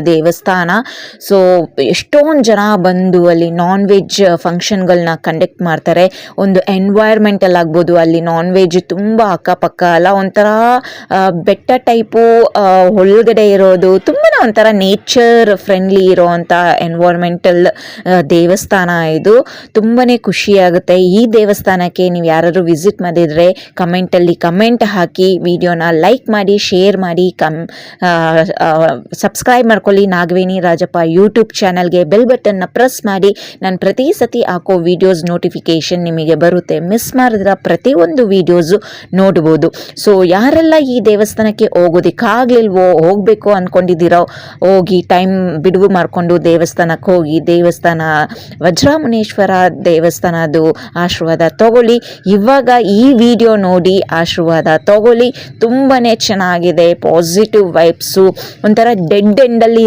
ದೇವಸ್ಥಾನ. ಸೊ ಎಷ್ಟೊಂದು ಜನ ಬಂದು ಅಲ್ಲಿ ನಾನ್ ವೆಜ್ ಫಂಕ್ಷನ್ಗಳನ್ನ ಕಂಡಕ್ಟ್ ಮಾಡ್ತಾರೆ. ಒಂದು ಎನ್ವೈರ್ಮೆಂಟಲ್ ಆಗ್ಬೋದು, ಅಲ್ಲಿ ನಾನ್ ವೆಜ್ ತುಂಬ ಅಕ್ಕಪಕ್ಕ ಅಲ್ಲ, ಒಂಥರ ಬೆಟ್ಟ ಟೈಪು ಒಳಗಡೆ ಇರೋದು, ತುಂಬಾ ಒಂಥರ ನೇಚರ್ ಫ್ರೆಂಡ್ಲಿ ಇರೋವಂಥ ಎನ್ವೈರ್ಮೆಂಟಲ್ ದೇವಸ್ಥಾನ ಇದು. ತುಂಬಾ ಖುಷಿಯಾಗುತ್ತೆ. ಈ ದೇವಸ್ಥಾನಕ್ಕೆ ನೀವು ಯಾರಾದರೂ ವಿಸಿಟ್ ಮಾಡಿದರೆ ಕಮೆಂಟಲ್ಲಿ ಕಮೆಂಟ್ ಹಾಕಿ, ವಿಡಿಯೋನ ಲೈಕ್ ಮಾಡಿ, ಶೇರ್ ಮಾಡಿ, ಸಬ್ಸ್ಕ್ರೈಬ್ ಮಾಡ್ಕೊಳ್ಳಿ ನಾಗವೇಣಿ ರಾಜಪ್ಪ ಯೂಟ್ಯೂಬ್ ಚಾನಲ್ಗೆ. ಬೆಲ್ ಬಟನ್ನ ಪ್ರೆಸ್ ಮಾಡಿ. ನಾನು ಪ್ರತಿ ಸತಿ ಹಾಕೋ ವಿಡಿಯೋಸ್ ನೋಟಿಫಿಕೇಷನ್ ನಿಮಗೆ ಬರುತ್ತೆ. ಮಿಸ್ ಮಾಡಿದ್ರೆ ಪ್ರತಿಯೊಂದು ವಿಡಿಯೋಸು ನೋಡ್ಬೋದು. ಸೊ ಯಾರೆಲ್ಲ ಈ ದೇವಸ್ಥಾನಕ್ಕೆ ಹೋಗೋದಕ್ಕಾಗಲಿಲ್ವೋ, ಹೋಗಬೇಕು ಅಂದ್ಕೊಂಡಿದ್ದೀರೋ, ಹೋಗಿ ಟೈಮ್ ಬಿಡುವು ಮಾಡಿಕೊಂಡು ದೇವಸ್ಥಾನಕ್ಕೆ ಹೋಗಿ ದೇವಸ್ಥಾನ ವಜ್ರಮುನೇಶ್ವರ ದೇವಸ್ಥಾನದ್ದು ಆಶೀರ್ವಾದ ತಗೊಳ್ಳಿ. ಇವಾಗ ಈ ವಿಡಿಯೋ ನೋಡಿ ಆಶೀರ್ವಾದ ತಗೊಳ್ಳಿ. ತುಂಬಾ ಚೆನ್ನಾಗಿದೆ. ಪಾಸಿಟಿವ್ ವೈಬ್ಸು, ಒಂಥರ ಡೆಡ್ ಎಂಡಲ್ಲಿ